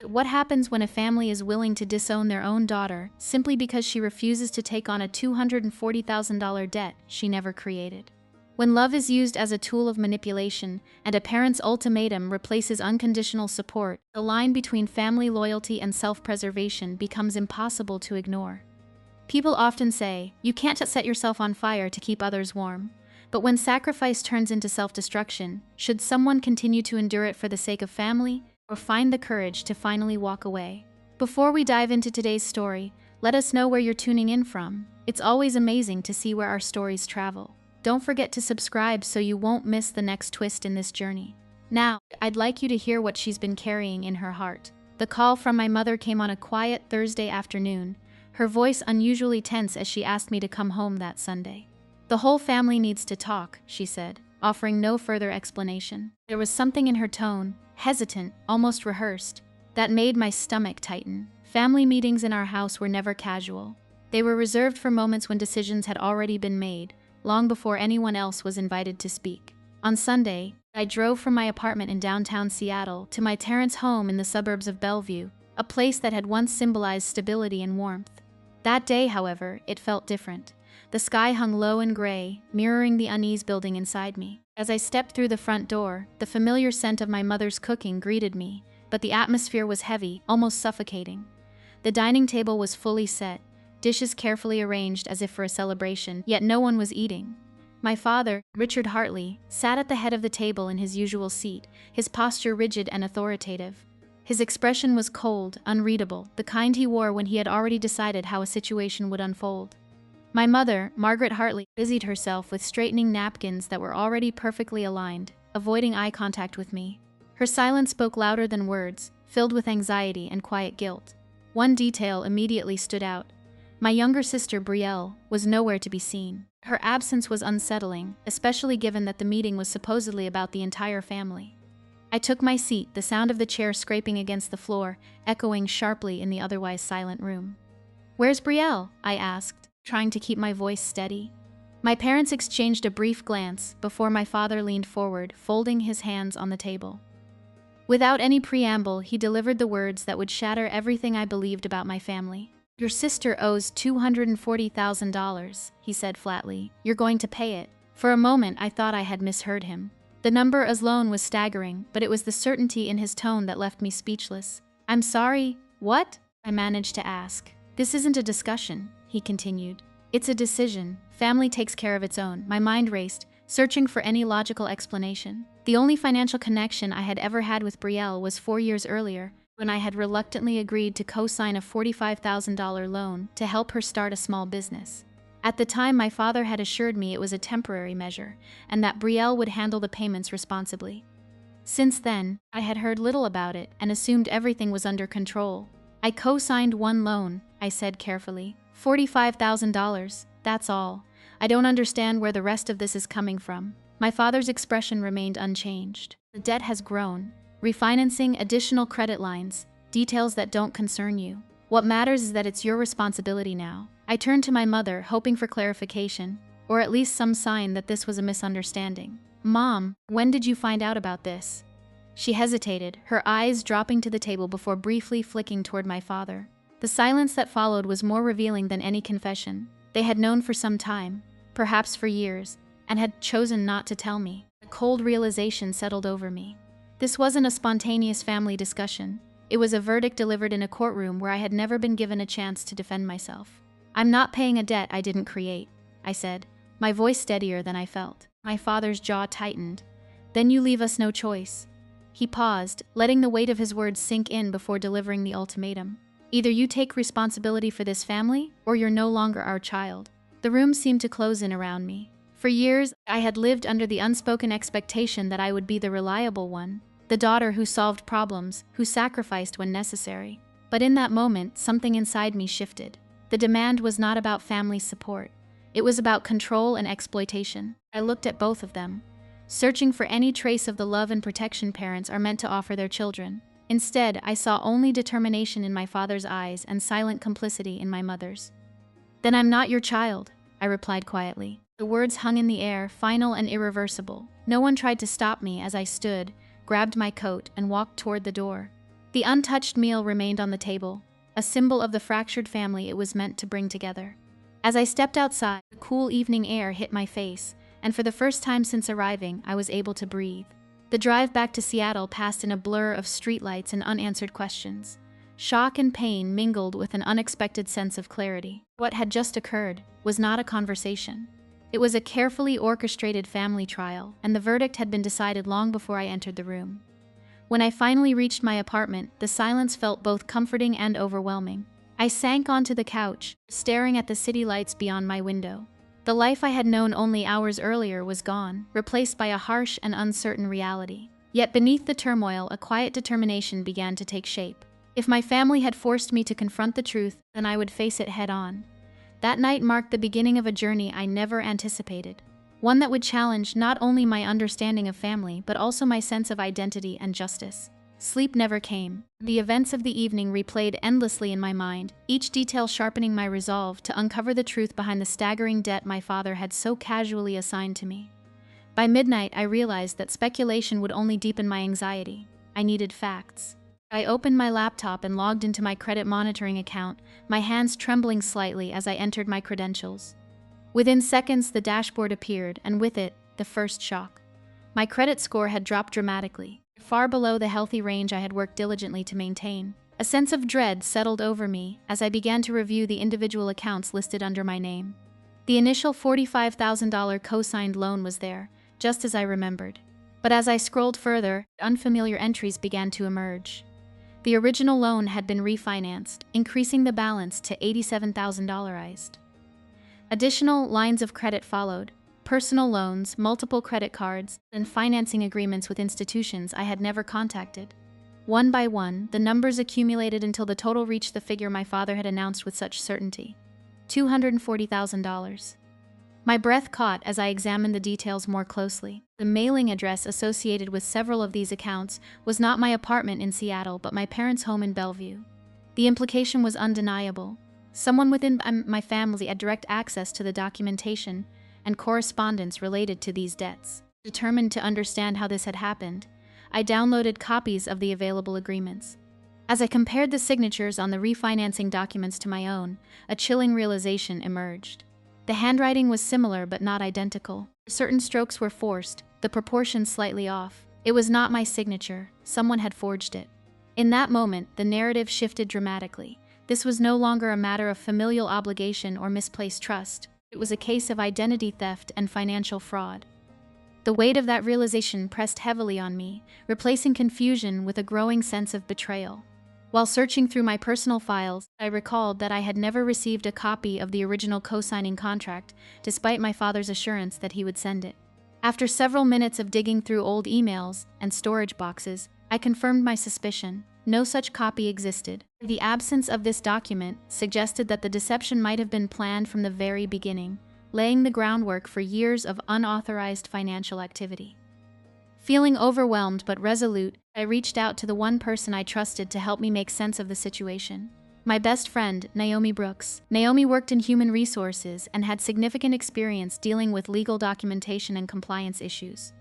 What happens when a family is willing to disown their own daughter simply because she refuses to take on a $240,000 debt she never created? When love is used as a tool of manipulation and a parent's ultimatum replaces unconditional support, the line between family loyalty and self-preservation becomes impossible to ignore. People often say, you can't set yourself on fire to keep others warm. But when sacrifice turns into self-destruction, should someone continue to endure it for the sake of family, or find the courage to finally walk away? Before we dive into today's story, let us know where you're tuning in from. It's always amazing to see where our stories travel. Don't forget to subscribe so you won't miss the next twist in this journey. Now, I'd like you to hear what she's been carrying in her heart. The call from my mother came on a quiet Thursday afternoon, her voice unusually tense as she asked me to come home that Sunday. "The whole family needs to talk," she said, offering no further explanation. There was something in her tone, hesitant, almost rehearsed, that made my stomach tighten. Family meetings in our house were never casual. They were reserved for moments when decisions had already been made, long before anyone else was invited to speak. On Sunday, I drove from my apartment in downtown Seattle to my Terrence home in the suburbs of Bellevue, a place that had once symbolized stability and warmth. That day, however, it felt different. The sky hung low and gray, mirroring the unease building inside me. As I stepped through the front door, the familiar scent of my mother's cooking greeted me, but the atmosphere was heavy, almost suffocating. The dining table was fully set, dishes carefully arranged as if for a celebration, yet no one was eating. My father, Richard Hartley, sat at the head of the table in his usual seat, his posture rigid and authoritative. His expression was cold, unreadable, the kind he wore when he had already decided how a situation would unfold. My mother, Margaret Hartley, busied herself with straightening napkins that were already perfectly aligned, avoiding eye contact with me. Her silence spoke louder than words, filled with anxiety and quiet guilt. One detail immediately stood out. My younger sister, Brielle, was nowhere to be seen. Her absence was unsettling, especially given that the meeting was supposedly about the entire family. I took my seat, the sound of the chair scraping against the floor, echoing sharply in the otherwise silent room. "Where's Brielle?" I asked, trying to keep my voice steady. My parents exchanged a brief glance before my father leaned forward, folding his hands on the table. Without any preamble, he delivered the words that would shatter everything I believed about my family. "Your sister owes $240,000, he said flatly. "You're going to pay it." For a moment, I thought I had misheard him. The number alone was staggering, but it was the certainty in his tone that left me speechless. "I'm sorry, what?" I managed to ask. "This isn't a discussion," he continued. "It's a decision. Family takes care of its own." My mind raced, searching for any logical explanation. The only financial connection I had ever had with Brielle was 4 years earlier, when I had reluctantly agreed to co-sign a $45,000 loan to help her start a small business. At the time, my father had assured me it was a temporary measure, and that Brielle would handle the payments responsibly. Since then, I had heard little about it and assumed everything was under control. "I co-signed one loan," I said carefully. $45,000, that's all. I don't understand where the rest of this is coming from." My father's expression remained unchanged. "The debt has grown. Refinancing, additional credit lines, details that don't concern you. What matters is that it's your responsibility now." I turned to my mother, hoping for clarification, or at least some sign that this was a misunderstanding. "Mom, when did you find out about this?" She hesitated, her eyes dropping to the table before briefly flicking toward my father. The silence that followed was more revealing than any confession. They had known for some time, perhaps for years, and had chosen not to tell me. A cold realization settled over me. This wasn't a spontaneous family discussion. It was a verdict delivered in a courtroom where I had never been given a chance to defend myself. "I'm not paying a debt I didn't create," I said, my voice steadier than I felt. My father's jaw tightened. "Then you leave us no choice." He paused, letting the weight of his words sink in before delivering the ultimatum. "Either you take responsibility for this family, or you're no longer our child." The room seemed to close in around me. For years, I had lived under the unspoken expectation that I would be the reliable one, the daughter who solved problems, who sacrificed when necessary. But in that moment, something inside me shifted. The demand was not about family support. It was about control and exploitation. I looked at both of them, searching for any trace of the love and protection parents are meant to offer their children. Instead, I saw only determination in my father's eyes and silent complicity in my mother's. "Then I'm not your child," I replied quietly. The words hung in the air, final and irreversible. No one tried to stop me as I stood, grabbed my coat, and walked toward the door. The untouched meal remained on the table, a symbol of the fractured family it was meant to bring together. As I stepped outside, the cool evening air hit my face, and for the first time since arriving, I was able to breathe. The drive back to Seattle passed in a blur of streetlights and unanswered questions. Shock and pain mingled with an unexpected sense of clarity. What had just occurred was not a conversation. It was a carefully orchestrated family trial, and the verdict had been decided long before I entered the room. When I finally reached my apartment, the silence felt both comforting and overwhelming. I sank onto the couch, staring at the city lights beyond my window. The life I had known only hours earlier was gone, replaced by a harsh and uncertain reality. Yet beneath the turmoil, a quiet determination began to take shape. If my family had forced me to confront the truth, then I would face it head-on. That night marked the beginning of a journey I never anticipated. One that would challenge not only my understanding of family, but also my sense of identity and justice. Sleep never came. The events of the evening replayed endlessly in my mind, each detail sharpening my resolve to uncover the truth behind the staggering debt my father had so casually assigned to me. By midnight, I realized that speculation would only deepen my anxiety. I needed facts. I opened my laptop and logged into my credit monitoring account, my hands trembling slightly as I entered my credentials. Within seconds, the dashboard appeared, and with it, the first shock. My credit score had dropped dramatically, far below the healthy range I had worked diligently to maintain. A sense of dread settled over me as I began to review the individual accounts listed under my name. The initial $45,000 co-signed loan was there, just as I remembered. But as I scrolled further, unfamiliar entries began to emerge. The original loan had been refinanced, increasing the balance to $87,000. Additional lines of credit followed, personal loans, multiple credit cards, and financing agreements with institutions I had never contacted. One by one, the numbers accumulated until the total reached the figure my father had announced with such certainty: $240,000. My breath caught as I examined the details more closely. The mailing address associated with several of these accounts was not my apartment in Seattle, but my parents' home in Bellevue. The implication was undeniable. Someone within my family had direct access to the documentation and correspondence related to these debts. Determined to understand how this had happened, I downloaded copies of the available agreements. As I compared the signatures on the refinancing documents to my own, a chilling realization emerged. The handwriting was similar but not identical. Certain strokes were forced, the proportions slightly off. It was not my signature. Someone had forged it. In that moment, the narrative shifted dramatically. This was no longer a matter of familial obligation or misplaced trust. It was a case of identity theft and financial fraud. The weight of that realization pressed heavily on me, replacing confusion with a growing sense of betrayal. While searching through my personal files, I recalled that I had never received a copy of the original co-signing contract, despite my father's assurance that he would send it. After several minutes of digging through old emails and storage boxes, I confirmed my suspicion. No such copy existed. The absence of this document suggested that the deception might have been planned from the very beginning, laying the groundwork for years of unauthorized financial activity. Feeling overwhelmed but resolute, I reached out to the one person I trusted to help me make sense of the situation. My best friend, Naomi Brooks. Naomi worked in human resources and had significant experience dealing with legal documentation and compliance issues.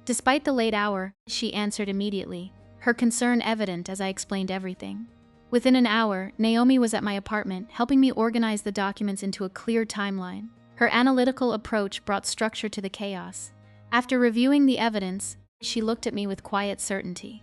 Despite the late hour, she answered immediately, her concern evident as I explained everything. Within an hour, Naomi was at my apartment, helping me organize the documents into a clear timeline. Her analytical approach brought structure to the chaos. After reviewing the evidence, she looked at me with quiet certainty.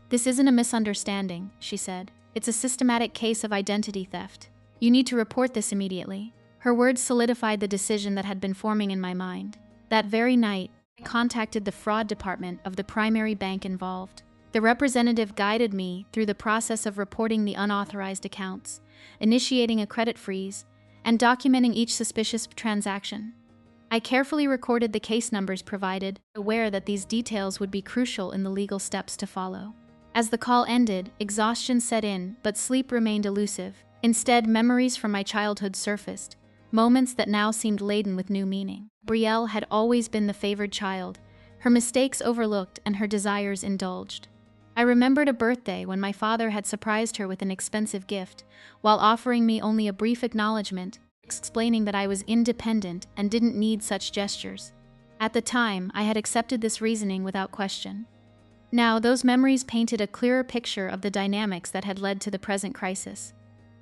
"This isn't a misunderstanding," she said. "It's a systematic case of identity theft. You need to report this immediately." Her words solidified the decision that had been forming in my mind. That very night, I contacted the fraud department of the primary bank involved. The representative guided me through the process of reporting the unauthorized accounts, initiating a credit freeze, and documenting each suspicious transaction. I carefully recorded the case numbers provided, aware that these details would be crucial in the legal steps to follow. As the call ended, exhaustion set in, but sleep remained elusive. Instead, memories from my childhood surfaced, moments that now seemed laden with new meaning. Brielle had always been the favored child, her mistakes overlooked and her desires indulged. I remembered a birthday when my father had surprised her with an expensive gift, while offering me only a brief acknowledgement, explaining that I was independent and didn't need such gestures. At the time, I had accepted this reasoning without question. Now, those memories painted a clearer picture of the dynamics that had led to the present crisis.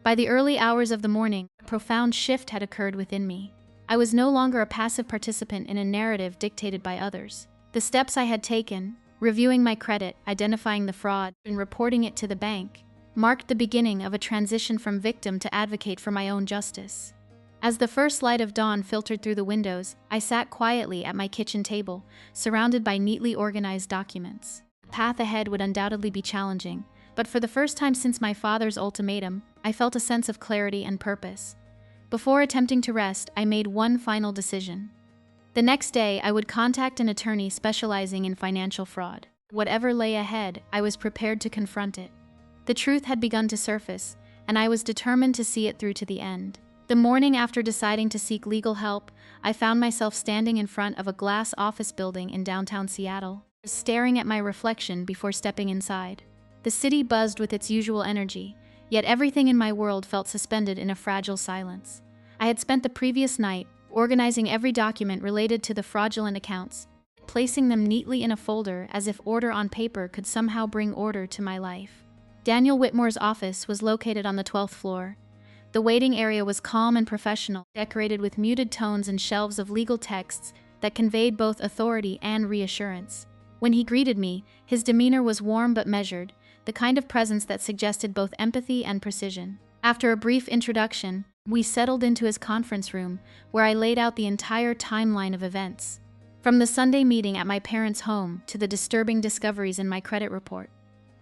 By the early hours of the morning, a profound shift had occurred within me. I was no longer a passive participant in a narrative dictated by others. The steps I had taken, reviewing my credit, identifying the fraud, and reporting it to the bank, marked the beginning of a transition from victim to advocate for my own justice. As the first light of dawn filtered through the windows, I sat quietly at my kitchen table, surrounded by neatly organized documents. The path ahead would undoubtedly be challenging, but for the first time since my father's ultimatum, I felt a sense of clarity and purpose. Before attempting to rest, I made one final decision. The next day, I would contact an attorney specializing in financial fraud. Whatever lay ahead, I was prepared to confront it. The truth had begun to surface, and I was determined to see it through to the end. The morning after deciding to seek legal help, I found myself standing in front of a glass office building in downtown Seattle, staring at my reflection before stepping inside. The city buzzed with its usual energy, yet everything in my world felt suspended in a fragile silence. I had spent the previous night organizing every document related to the fraudulent accounts, placing them neatly in a folder as if order on paper could somehow bring order to my life. Daniel Whitmore's office was located on the 12th floor. The waiting area was calm and professional, decorated with muted tones and shelves of legal texts that conveyed both authority and reassurance. When he greeted me, his demeanor was warm but measured, the kind of presence that suggested both empathy and precision. After a brief introduction, we settled into his conference room, where I laid out the entire timeline of events. From the Sunday meeting at my parents' home to the disturbing discoveries in my credit report.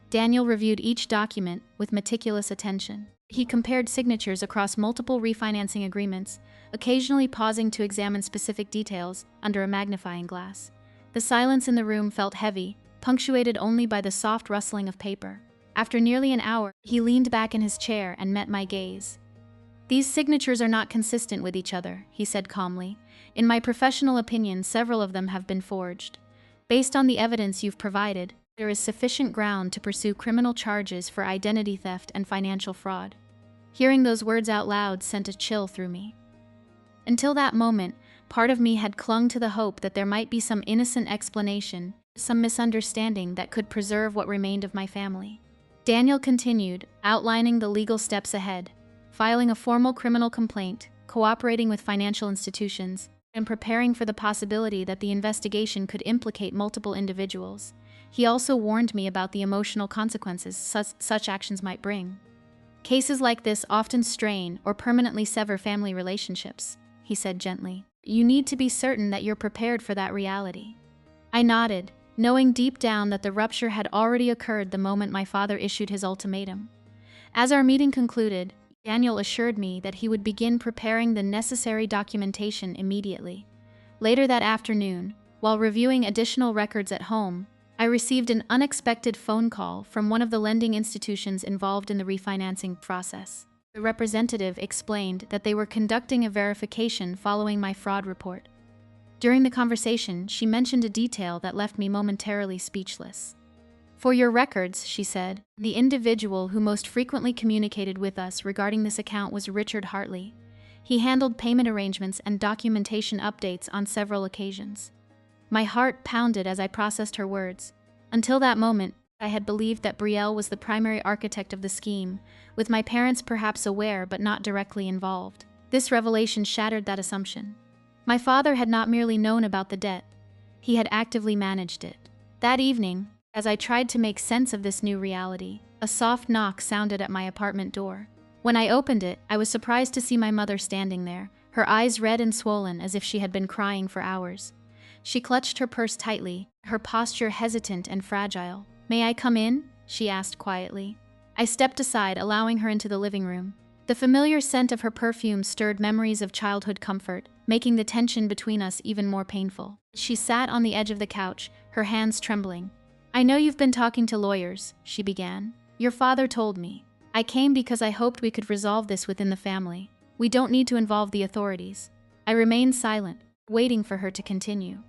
Daniel reviewed each document with meticulous attention. He compared signatures across multiple refinancing agreements, occasionally pausing to examine specific details under a magnifying glass. The silence in the room felt heavy, punctuated only by the soft rustling of paper. After nearly an hour, he leaned back in his chair and met my gaze. "These signatures are not consistent with each other," he said calmly. "In my professional opinion, several of them have been forged. Based on the evidence you've provided, there is sufficient ground to pursue criminal charges for identity theft and financial fraud." Hearing those words out loud sent a chill through me. Until that moment, part of me had clung to the hope that there might be some innocent explanation, some misunderstanding that could preserve what remained of my family. Daniel continued, outlining the legal steps ahead, filing a formal criminal complaint, cooperating with financial institutions, and preparing for the possibility that the investigation could implicate multiple individuals. He also warned me about the emotional consequences such actions might bring. "Cases like this often strain or permanently sever family relationships," he said gently. "You need to be certain that you're prepared for that reality." I nodded, knowing deep down that the rupture had already occurred the moment my father issued his ultimatum. As our meeting concluded, Daniel assured me that he would begin preparing the necessary documentation immediately. Later that afternoon, while reviewing additional records at home, I received an unexpected phone call from one of the lending institutions involved in the refinancing process. The representative explained that they were conducting a verification following my fraud report. During the conversation, she mentioned a detail that left me momentarily speechless. "For your records," she said, "the individual who most frequently communicated with us regarding this account was Richard Hartley. He handled payment arrangements and documentation updates on several occasions." My heart pounded as I processed her words. Until that moment, I had believed that Brielle was the primary architect of the scheme, with my parents perhaps aware but not directly involved. This revelation shattered that assumption. My father had not merely known about the debt, he had actively managed it. That evening, as I tried to make sense of this new reality, a soft knock sounded at my apartment door. When I opened it, I was surprised to see my mother standing there, her eyes red and swollen as if she had been crying for hours. She clutched her purse tightly, her posture hesitant and fragile. "May I come in?" she asked quietly. I stepped aside, allowing her into the living room. The familiar scent of her perfume stirred memories of childhood comfort, making the tension between us even more painful. She sat on the edge of the couch, her hands trembling. "I know you've been talking to lawyers," she began. "Your father told me. I came because I hoped we could resolve this within the family. We don't need to involve the authorities." I remained silent, waiting for her to continue.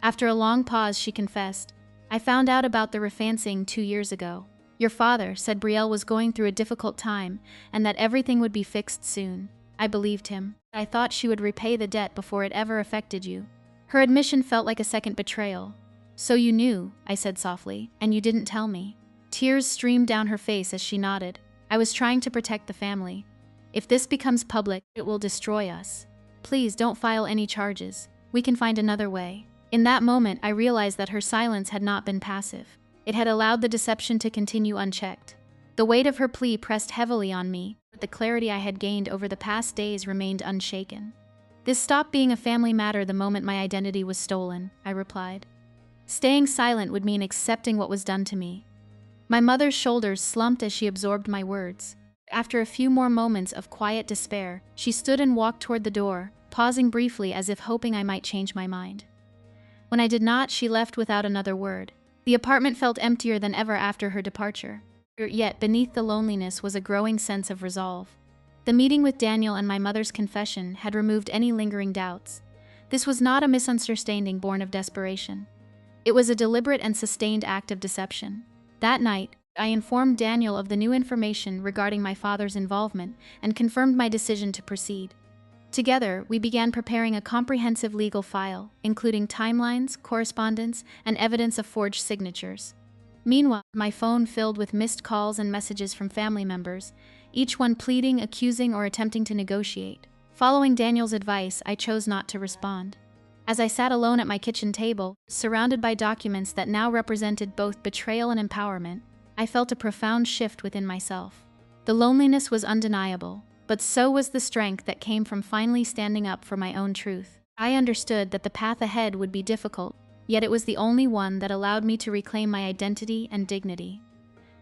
After a long pause, she confessed, "I found out about the refinancing 2 years ago. Your father said Brielle was going through a difficult time and that everything would be fixed soon. I believed him. I thought she would repay the debt before it ever affected you." Her admission felt like a second betrayal. "So you knew," I said softly, "and you didn't tell me." Tears streamed down her face as she nodded. "I was trying to protect the family. If this becomes public, it will destroy us. Please don't file any charges. We can find another way." In that moment, I realized that her silence had not been passive. It had allowed the deception to continue unchecked. The weight of her plea pressed heavily on me, but the clarity I had gained over the past days remained unshaken. "This stopped being a family matter the moment my identity was stolen," I replied. Staying silent would mean accepting what was done to me. My mother's shoulders slumped as she absorbed my words. After a few more moments of quiet despair, she stood and walked toward the door, pausing briefly as if hoping I might change my mind. When I did not, she left without another word. The apartment felt emptier than ever after her departure. Yet beneath the loneliness was a growing sense of resolve. The meeting with Daniel and my mother's confession had removed any lingering doubts. This was not a misunderstanding born of desperation. It was a deliberate and sustained act of deception. That night, I informed Daniel of the new information regarding my father's involvement and confirmed my decision to proceed. Together, we began preparing a comprehensive legal file, including timelines, correspondence, and evidence of forged signatures. Meanwhile, my phone filled with missed calls and messages from family members, each one pleading, accusing, or attempting to negotiate. Following Daniel's advice, I chose not to respond. As I sat alone at my kitchen table, surrounded by documents that now represented both betrayal and empowerment, I felt a profound shift within myself. The loneliness was undeniable, but so was the strength that came from finally standing up for my own truth. I understood that the path ahead would be difficult, yet it was the only one that allowed me to reclaim my identity and dignity.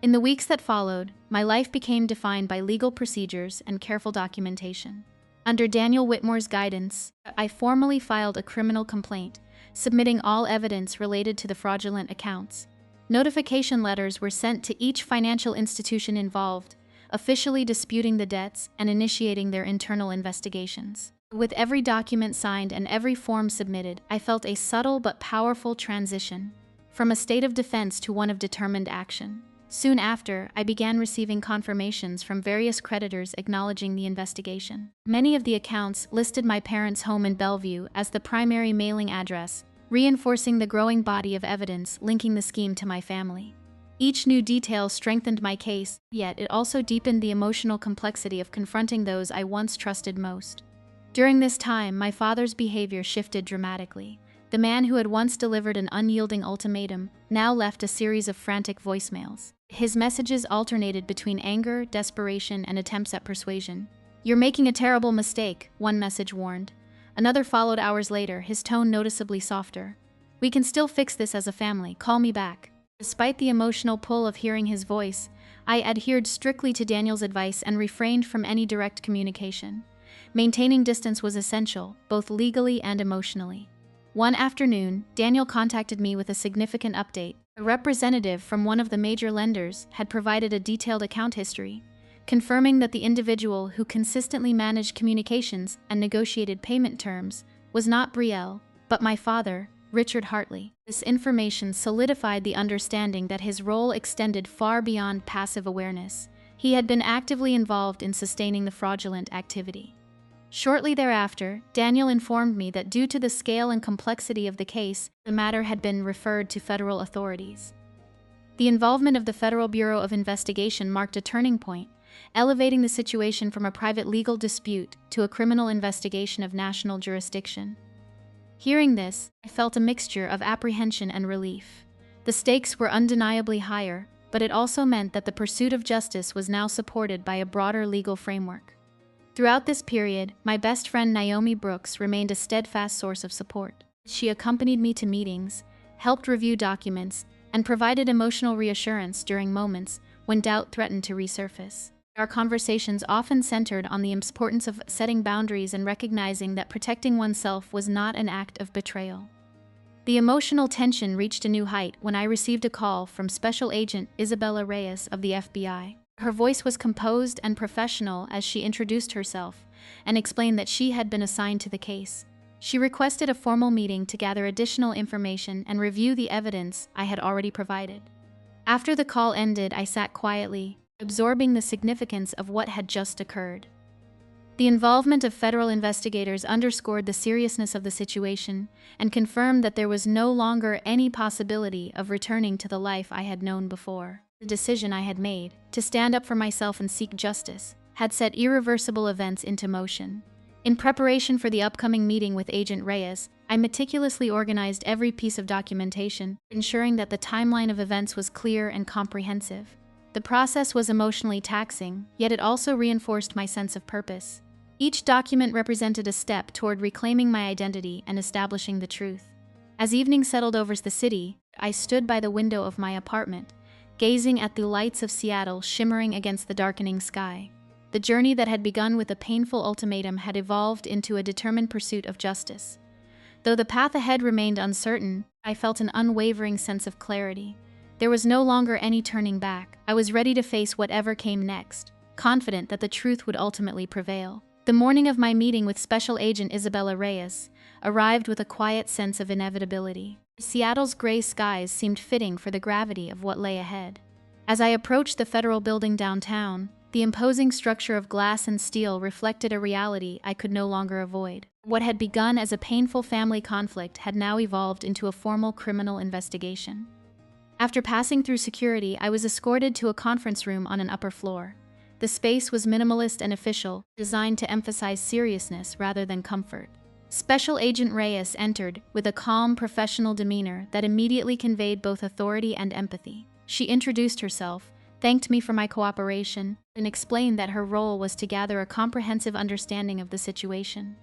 In the weeks that followed, my life became defined by legal procedures and careful documentation. Under Daniel Whitmore's guidance, I formally filed a criminal complaint, submitting all evidence related to the fraudulent accounts. Notification letters were sent to each financial institution involved, officially disputing the debts and initiating their internal investigations. With every document signed and every form submitted, I felt a subtle but powerful transition, from a state of defense to one of determined action. Soon after, I began receiving confirmations from various creditors acknowledging the investigation. Many of the accounts listed my parents' home in Bellevue as the primary mailing address, reinforcing the growing body of evidence linking the scheme to my family. Each new detail strengthened my case, yet it also deepened the emotional complexity of confronting those I once trusted most. During this time, my father's behavior shifted dramatically. The man who had once delivered an unyielding ultimatum now left a series of frantic voicemails. His messages alternated between anger, desperation, and attempts at persuasion. "You're making a terrible mistake," one message warned. Another followed hours later, his tone noticeably softer. "We can still fix this as a family. Call me back." Despite the emotional pull of hearing his voice, I adhered strictly to Daniel's advice and refrained from any direct communication. Maintaining distance was essential, both legally and emotionally. One afternoon, Daniel contacted me with a significant update. A representative from one of the major lenders had provided a detailed account history, confirming that the individual who consistently managed communications and negotiated payment terms was not Brielle, but my father, Richard Hartley. This information solidified the understanding that his role extended far beyond passive awareness. He had been actively involved in sustaining the fraudulent activity. Shortly thereafter, Daniel informed me that due to the scale and complexity of the case, the matter had been referred to federal authorities. The involvement of the Federal Bureau of Investigation marked a turning point, elevating the situation from a private legal dispute to a criminal investigation of national jurisdiction. Hearing this, I felt a mixture of apprehension and relief. The stakes were undeniably higher, but it also meant that the pursuit of justice was now supported by a broader legal framework. Throughout this period, my best friend Naomi Brooks remained a steadfast source of support. She accompanied me to meetings, helped review documents, and provided emotional reassurance during moments when doubt threatened to resurface. Our conversations often centered on the importance of setting boundaries and recognizing that protecting oneself was not an act of betrayal. The emotional tension reached a new height when I received a call from Special Agent Isabella Reyes of the FBI. Her voice was composed and professional as she introduced herself and explained that she had been assigned to the case. She requested a formal meeting to gather additional information and review the evidence I had already provided. After the call ended, I sat quietly, absorbing the significance of what had just occurred. The involvement of federal investigators underscored the seriousness of the situation and confirmed that there was no longer any possibility of returning to the life I had known before. The decision I had made, to stand up for myself and seek justice, had set irreversible events into motion. In preparation for the upcoming meeting with Agent Reyes, I meticulously organized every piece of documentation, ensuring that the timeline of events was clear and comprehensive. The process was emotionally taxing, yet it also reinforced my sense of purpose. Each document represented a step toward reclaiming my identity and establishing the truth. As evening settled over the city, I stood by the window of my apartment, gazing at the lights of Seattle shimmering against the darkening sky. The journey that had begun with a painful ultimatum had evolved into a determined pursuit of justice. Though the path ahead remained uncertain, I felt an unwavering sense of clarity. There was no longer any turning back. I was ready to face whatever came next, confident that the truth would ultimately prevail. The morning of my meeting with Special Agent Isabella Reyes arrived with a quiet sense of inevitability. Seattle's gray skies seemed fitting for the gravity of what lay ahead. As I approached the federal building downtown, the imposing structure of glass and steel reflected a reality I could no longer avoid. What had begun as a painful family conflict had now evolved into a formal criminal investigation. After passing through security, I was escorted to a conference room on an upper floor. The space was minimalist and official, designed to emphasize seriousness rather than comfort. Special Agent Reyes entered with a calm, professional demeanor that immediately conveyed both authority and empathy. She introduced herself, thanked me for my cooperation, and explained that her role was to gather a comprehensive understanding of the situation.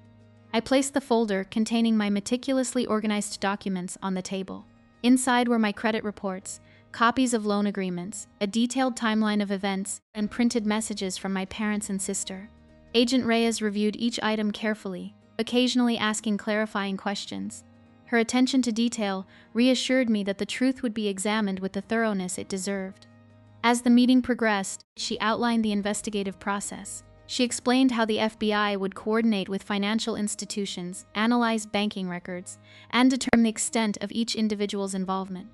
I placed the folder containing my meticulously organized documents on the table. Inside were my credit reports, copies of loan agreements, a detailed timeline of events, and printed messages from my parents and sister. Agent Reyes reviewed each item carefully, occasionally asking clarifying questions. Her attention to detail reassured me that the truth would be examined with the thoroughness it deserved. As the meeting progressed, she outlined the investigative process. She explained how the FBI would coordinate with financial institutions, analyze banking records, and determine the extent of each individual's involvement.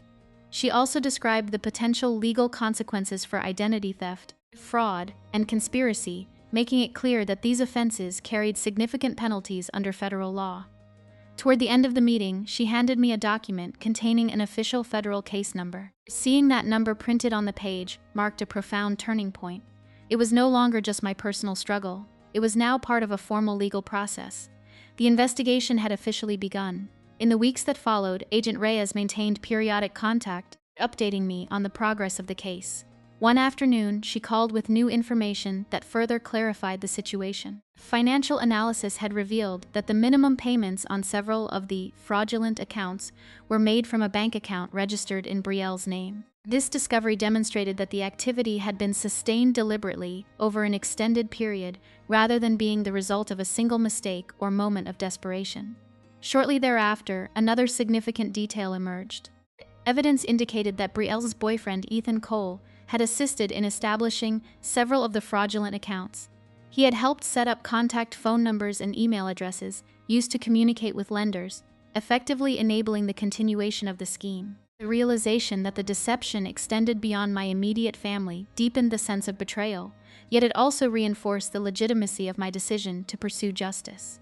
She also described the potential legal consequences for identity theft, fraud, and conspiracy, making it clear that these offenses carried significant penalties under federal law. Toward the end of the meeting, she handed me a document containing an official federal case number. Seeing that number printed on the page marked a profound turning point. It was no longer just my personal struggle. It was now part of a formal legal process. The investigation had officially begun. In the weeks that followed, Agent Reyes maintained periodic contact, updating me on the progress of the case. One afternoon, she called with new information that further clarified the situation. Financial analysis had revealed that the minimum payments on several of the fraudulent accounts were made from a bank account registered in Brielle's name. This discovery demonstrated that the activity had been sustained deliberately over an extended period rather than being the result of a single mistake or moment of desperation. Shortly thereafter, another significant detail emerged. Evidence indicated that Brielle's boyfriend, Ethan Cole, had assisted in establishing several of the fraudulent accounts. He had helped set up contact phone numbers and email addresses used to communicate with lenders, effectively enabling the continuation of the scheme. The realization that the deception extended beyond my immediate family deepened the sense of betrayal, yet it also reinforced the legitimacy of my decision to pursue justice.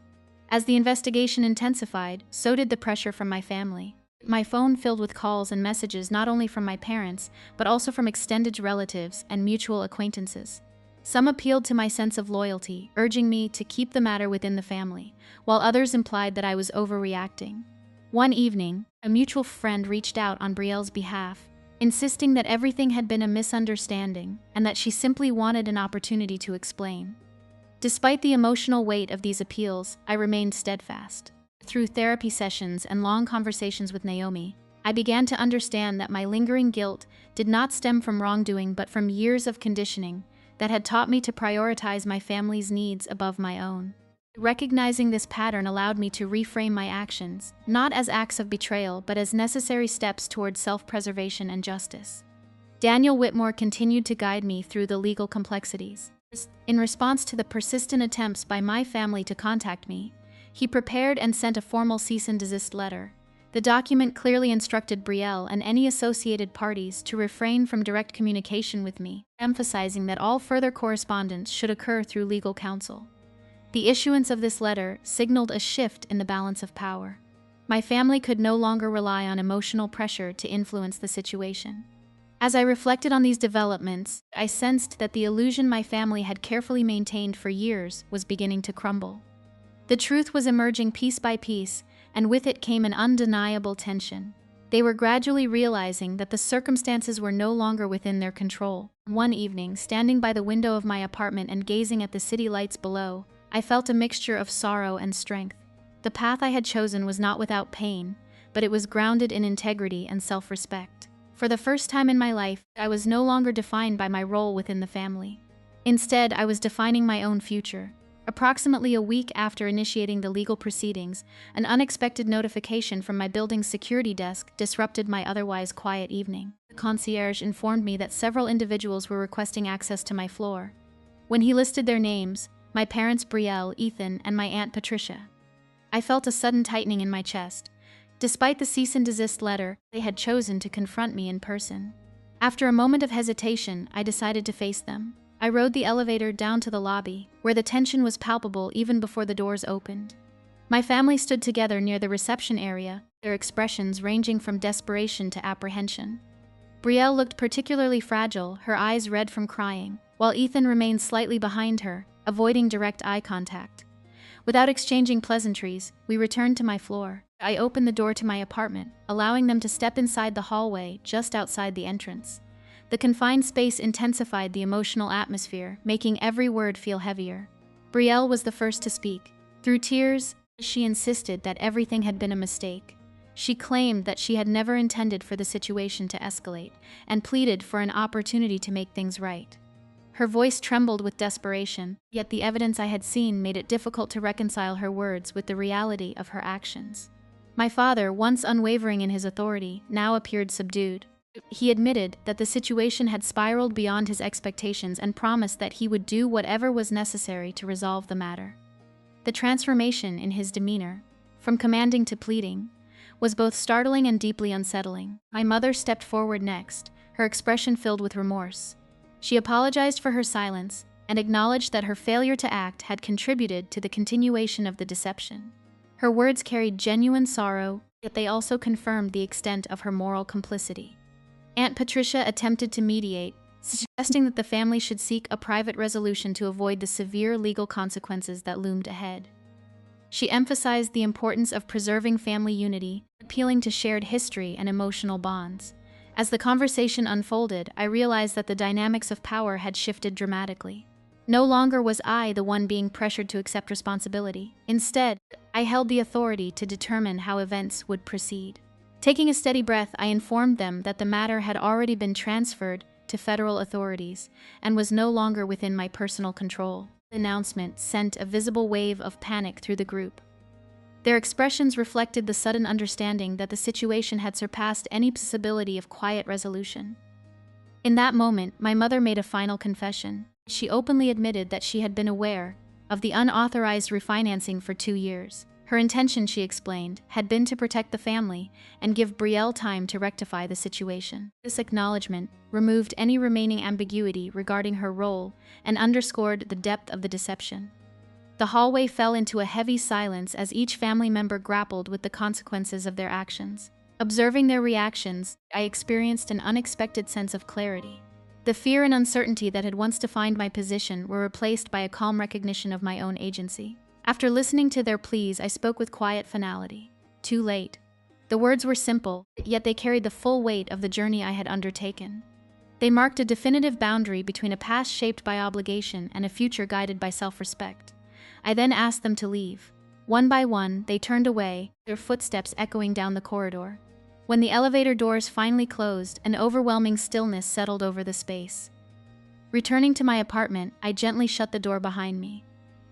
As the investigation intensified, so did the pressure from my family. My phone filled with calls and messages not only from my parents, but also from extended relatives and mutual acquaintances. Some appealed to my sense of loyalty, urging me to keep the matter within the family, while others implied that I was overreacting. One evening, a mutual friend reached out on Brielle's behalf, insisting that everything had been a misunderstanding and that she simply wanted an opportunity to explain. Despite the emotional weight of these appeals, I remained steadfast. Through therapy sessions and long conversations with Naomi, I began to understand that my lingering guilt did not stem from wrongdoing but from years of conditioning that had taught me to prioritize my family's needs above my own. Recognizing this pattern allowed me to reframe my actions, not as acts of betrayal but as necessary steps toward self-preservation and justice. Daniel Whitmore continued to guide me through the legal complexities. In response to the persistent attempts by my family to contact me, he prepared and sent a formal cease and desist letter. The document clearly instructed Brielle and any associated parties to refrain from direct communication with me, emphasizing that all further correspondence should occur through legal counsel. The issuance of this letter signaled a shift in the balance of power. My family could no longer rely on emotional pressure to influence the situation. As I reflected on these developments, I sensed that the illusion my family had carefully maintained for years was beginning to crumble. The truth was emerging piece by piece, and with it came an undeniable tension. They were gradually realizing that the circumstances were no longer within their control. One evening, standing by the window of my apartment and gazing at the city lights below, I felt a mixture of sorrow and strength. The path I had chosen was not without pain, but it was grounded in integrity and self-respect. For the first time in my life, I was no longer defined by my role within the family. Instead, I was defining my own future. Approximately a week after initiating the legal proceedings, an unexpected notification from my building's security desk disrupted my otherwise quiet evening. The concierge informed me that several individuals were requesting access to my floor. When he listed their names, my parents Brielle, Ethan, and my aunt Patricia, I felt a sudden tightening in my chest. Despite the cease and desist letter, they had chosen to confront me in person. After a moment of hesitation, I decided to face them. I rode the elevator down to the lobby, where the tension was palpable even before the doors opened. My family stood together near the reception area, their expressions ranging from desperation to apprehension. Brielle looked particularly fragile, her eyes red from crying, while Ethan remained slightly behind her, avoiding direct eye contact. Without exchanging pleasantries, we returned to my floor. I opened the door to my apartment, allowing them to step inside the hallway just outside the entrance. The confined space intensified the emotional atmosphere, making every word feel heavier. Brielle was the first to speak. Through tears, she insisted that everything had been a mistake. She claimed that she had never intended for the situation to escalate, and pleaded for an opportunity to make things right. Her voice trembled with desperation, yet the evidence I had seen made it difficult to reconcile her words with the reality of her actions. My father, once unwavering in his authority, now appeared subdued. He admitted that the situation had spiraled beyond his expectations and promised that he would do whatever was necessary to resolve the matter. The transformation in his demeanor, from commanding to pleading, was both startling and deeply unsettling. My mother stepped forward next, her expression filled with remorse. She apologized for her silence and acknowledged that her failure to act had contributed to the continuation of the deception. Her words carried genuine sorrow, yet they also confirmed the extent of her moral complicity. Aunt Patricia attempted to mediate, suggesting that the family should seek a private resolution to avoid the severe legal consequences that loomed ahead. She emphasized the importance of preserving family unity, appealing to shared history and emotional bonds. As the conversation unfolded, I realized that the dynamics of power had shifted dramatically. No longer was I the one being pressured to accept responsibility. Instead, I held the authority to determine how events would proceed. Taking a steady breath, I informed them that the matter had already been transferred to federal authorities and was no longer within my personal control. The announcement sent a visible wave of panic through the group. Their expressions reflected the sudden understanding that the situation had surpassed any possibility of quiet resolution. In that moment, my mother made a final confession. She openly admitted that she had been aware of the unauthorized refinancing for 2 years. Her intention, she explained, had been to protect the family and give Brielle time to rectify the situation. This acknowledgement removed any remaining ambiguity regarding her role and underscored the depth of the deception. The hallway fell into a heavy silence as each family member grappled with the consequences of their actions. Observing their reactions, I experienced an unexpected sense of clarity. The fear and uncertainty that had once defined my position were replaced by a calm recognition of my own agency. After listening to their pleas, I spoke with quiet finality. Too late. The words were simple, yet they carried the full weight of the journey I had undertaken. They marked a definitive boundary between a past shaped by obligation and a future guided by self-respect. I then asked them to leave. One by one, they turned away, their footsteps echoing down the corridor. When the elevator doors finally closed, an overwhelming stillness settled over the space. Returning to my apartment, I gently shut the door behind me.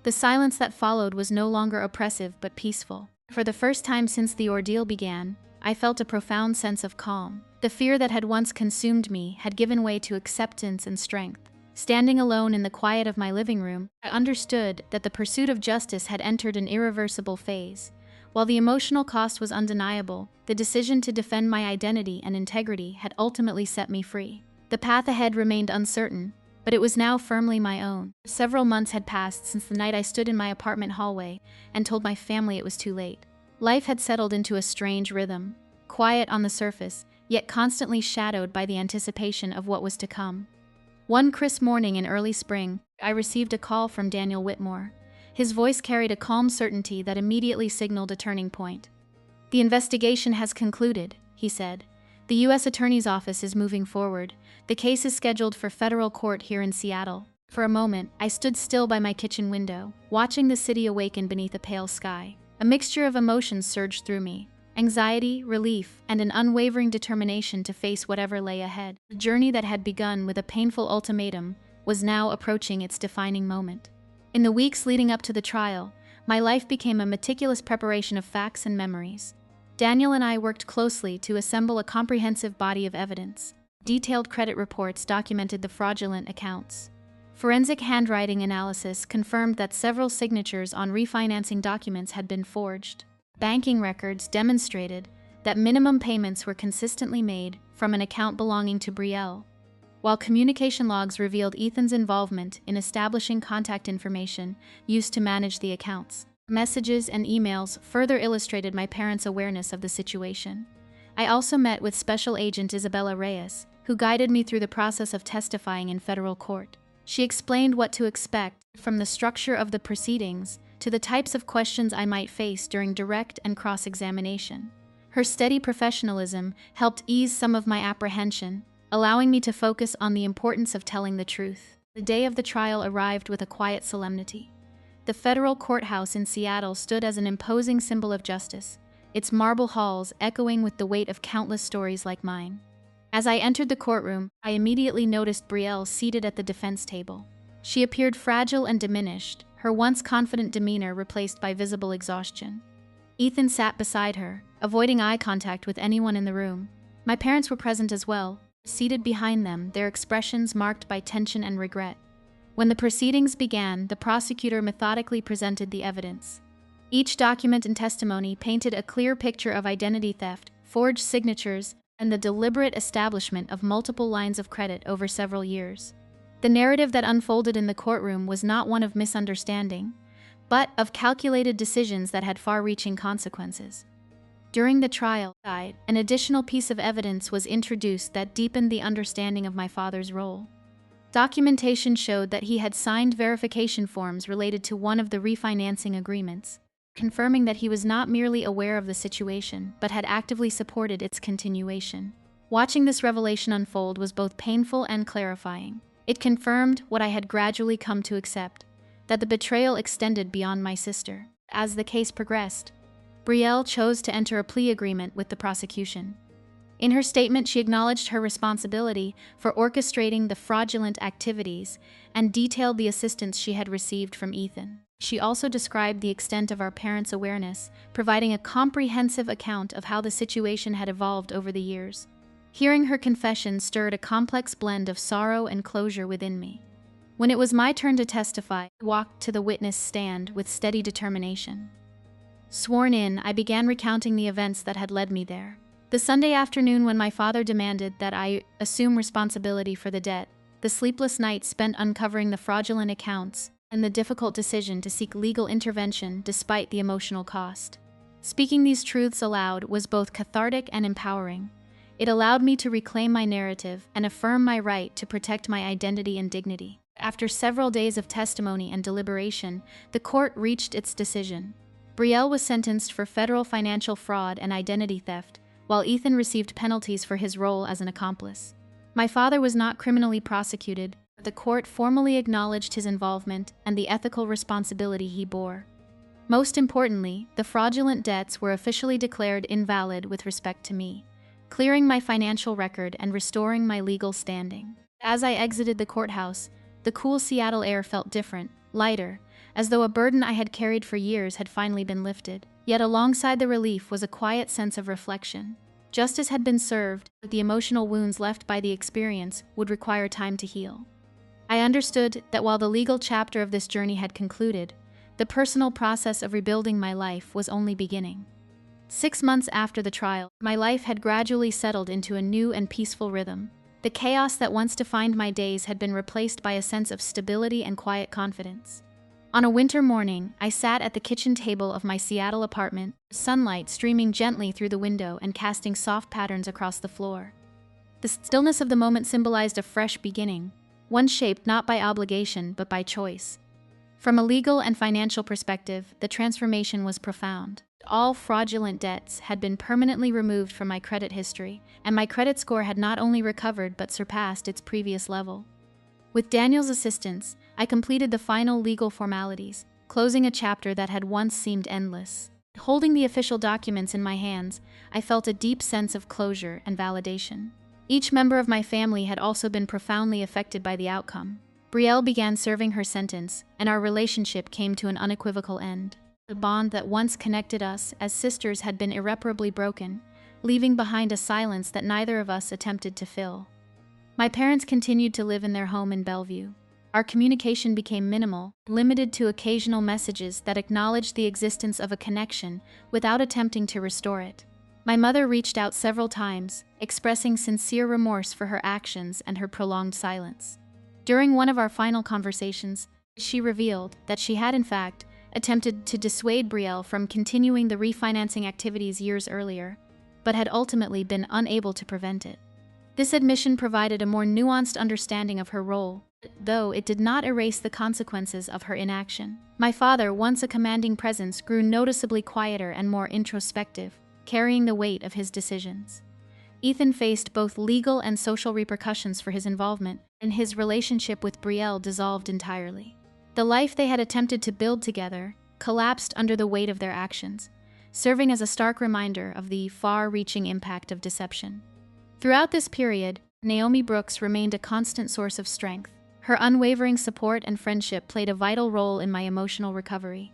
The silence that followed was no longer oppressive but peaceful. For the first time since the ordeal began, I felt a profound sense of calm. The fear that had once consumed me had given way to acceptance and strength. Standing alone in the quiet of my living room, I understood that the pursuit of justice had entered an irreversible phase. While the emotional cost was undeniable, the decision to defend my identity and integrity had ultimately set me free. The path ahead remained uncertain, but it was now firmly my own. Several months had passed since the night I stood in my apartment hallway and told my family it was too late. Life had settled into a strange rhythm, quiet on the surface, yet constantly shadowed by the anticipation of what was to come. One crisp morning in early spring, I received a call from Daniel Whitmore. His voice carried a calm certainty that immediately signaled a turning point. "The investigation has concluded," he said. "The U.S. Attorney's Office is moving forward. The case is scheduled for federal court here in Seattle." For a moment, I stood still by my kitchen window, watching the city awaken beneath a pale sky. A mixture of emotions surged through me: anxiety, relief, and an unwavering determination to face whatever lay ahead. The journey that had begun with a painful ultimatum was now approaching its defining moment. In the weeks leading up to the trial, my life became a meticulous preparation of facts and memories. Daniel and I worked closely to assemble a comprehensive body of evidence. Detailed credit reports documented the fraudulent accounts. Forensic handwriting analysis confirmed that several signatures on refinancing documents had been forged. Banking records demonstrated that minimum payments were consistently made from an account belonging to Brielle, while communication logs revealed Ethan's involvement in establishing contact information used to manage the accounts. Messages and emails further illustrated my parents' awareness of the situation. I also met with Special Agent Isabella Reyes, who guided me through the process of testifying in federal court. She explained what to expect, from the structure of the proceedings to the types of questions I might face during direct and cross-examination. Her steady professionalism helped ease some of my apprehension, allowing me to focus on the importance of telling the truth. The day of the trial arrived with a quiet solemnity. The federal courthouse in Seattle stood as an imposing symbol of justice, its marble halls echoing with the weight of countless stories like mine. As I entered the courtroom, I immediately noticed Brielle seated at the defense table. She appeared fragile and diminished, her once confident demeanor replaced by visible exhaustion. Ethan sat beside her, avoiding eye contact with anyone in the room. My parents were present as well, seated behind them, their expressions marked by tension and regret. When the proceedings began, the prosecutor methodically presented the evidence. Each document and testimony painted a clear picture of identity theft, forged signatures, and the deliberate establishment of multiple lines of credit over several years. The narrative that unfolded in the courtroom was not one of misunderstanding, but of calculated decisions that had far-reaching consequences. During the trial, an additional piece of evidence was introduced that deepened the understanding of my father's role. Documentation showed that he had signed verification forms related to one of the refinancing agreements, confirming that he was not merely aware of the situation, but had actively supported its continuation. Watching this revelation unfold was both painful and clarifying. It confirmed what I had gradually come to accept, that the betrayal extended beyond my sister. As the case progressed, Brielle chose to enter a plea agreement with the prosecution. In her statement, she acknowledged her responsibility for orchestrating the fraudulent activities and detailed the assistance she had received from Ethan. She also described the extent of our parents' awareness, providing a comprehensive account of how the situation had evolved over the years. Hearing her confession stirred a complex blend of sorrow and closure within me. When it was my turn to testify, I walked to the witness stand with steady determination. Sworn in, I began recounting the events that had led me there. The Sunday afternoon when my father demanded that I assume responsibility for the debt, the sleepless nights spent uncovering the fraudulent accounts, and the difficult decision to seek legal intervention despite the emotional cost. Speaking these truths aloud was both cathartic and empowering. It allowed me to reclaim my narrative and affirm my right to protect my identity and dignity. After several days of testimony and deliberation, the court reached its decision. Brielle was sentenced for federal financial fraud and identity theft, while Ethan received penalties for his role as an accomplice. My father was not criminally prosecuted, but the court formally acknowledged his involvement and the ethical responsibility he bore. Most importantly, the fraudulent debts were officially declared invalid with respect to me, clearing my financial record and restoring my legal standing. As I exited the courthouse, the cool Seattle air felt different, lighter, as though a burden I had carried for years had finally been lifted. Yet alongside the relief was a quiet sense of reflection. Justice had been served, but the emotional wounds left by the experience would require time to heal. I understood that while the legal chapter of this journey had concluded, the personal process of rebuilding my life was only beginning. 6 months after the trial, my life had gradually settled into a new and peaceful rhythm. The chaos that once defined my days had been replaced by a sense of stability and quiet confidence. On a winter morning, I sat at the kitchen table of my Seattle apartment, sunlight streaming gently through the window and casting soft patterns across the floor. The stillness of the moment symbolized a fresh beginning, one shaped not by obligation but by choice. From a legal and financial perspective, the transformation was profound. All fraudulent debts had been permanently removed from my credit history, and my credit score had not only recovered but surpassed its previous level. With Daniel's assistance, I completed the final legal formalities, closing a chapter that had once seemed endless. Holding the official documents in my hands, I felt a deep sense of closure and validation. Each member of my family had also been profoundly affected by the outcome. Brielle began serving her sentence, and our relationship came to an unequivocal end. The bond that once connected us as sisters had been irreparably broken, leaving behind a silence that neither of us attempted to fill. My parents continued to live in their home in Bellevue. Our communication became minimal, limited to occasional messages that acknowledged the existence of a connection without attempting to restore it. My mother reached out several times, expressing sincere remorse for her actions and her prolonged silence. During one of our final conversations, she revealed that she had, in fact, attempted to dissuade Brielle from continuing the refinancing activities years earlier, but had ultimately been unable to prevent it. This admission provided a more nuanced understanding of her role, though it did not erase the consequences of her inaction. My father, once a commanding presence, grew noticeably quieter and more introspective, carrying the weight of his decisions. Ethan faced both legal and social repercussions for his involvement, and his relationship with Brielle dissolved entirely. The life they had attempted to build together collapsed under the weight of their actions, serving as a stark reminder of the far-reaching impact of deception. Throughout this period, Naomi Brooks remained a constant source of strength. Her unwavering support and friendship played a vital role in my emotional recovery.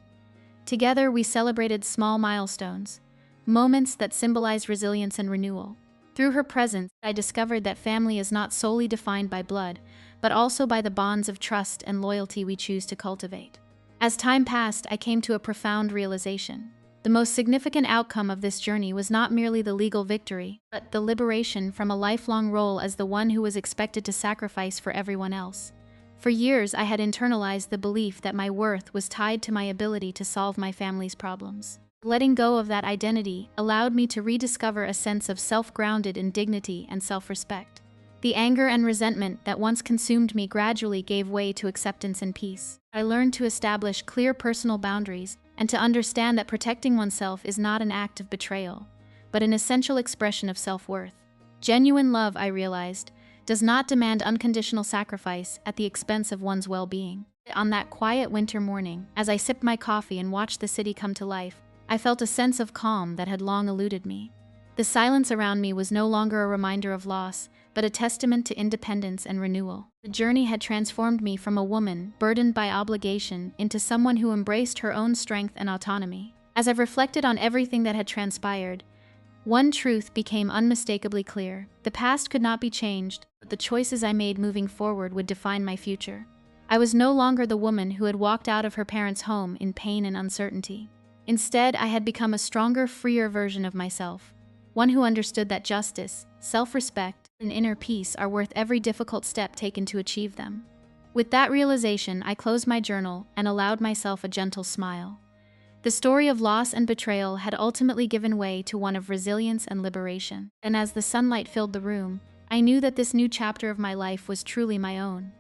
Together, we celebrated small milestones, moments that symbolized resilience and renewal. Through her presence, I discovered that family is not solely defined by blood, but also by the bonds of trust and loyalty we choose to cultivate. As time passed, I came to a profound realization. The most significant outcome of this journey was not merely the legal victory, but the liberation from a lifelong role as the one who was expected to sacrifice for everyone else. For years, I had internalized the belief that my worth was tied to my ability to solve my family's problems. Letting go of that identity allowed me to rediscover a sense of self-grounded in dignity and self-respect. The anger and resentment that once consumed me gradually gave way to acceptance and peace. I learned to establish clear personal boundaries and to understand that protecting oneself is not an act of betrayal, but an essential expression of self-worth. Genuine love, I realized, does not demand unconditional sacrifice at the expense of one's well-being. On that quiet winter morning, as I sipped my coffee and watched the city come to life, I felt a sense of calm that had long eluded me. The silence around me was no longer a reminder of loss, but a testament to independence and renewal. The journey had transformed me from a woman burdened by obligation into someone who embraced her own strength and autonomy. As I've reflected on everything that had transpired, one truth became unmistakably clear. The past could not be changed, but the choices I made moving forward would define my future. I was no longer the woman who had walked out of her parents' home in pain and uncertainty. Instead, I had become a stronger, freer version of myself, one who understood that justice, self-respect, and inner peace are worth every difficult step taken to achieve them. With that realization, I closed my journal and allowed myself a gentle smile. The story of loss and betrayal had ultimately given way to one of resilience and liberation, and as the sunlight filled the room, I knew that this new chapter of my life was truly my own.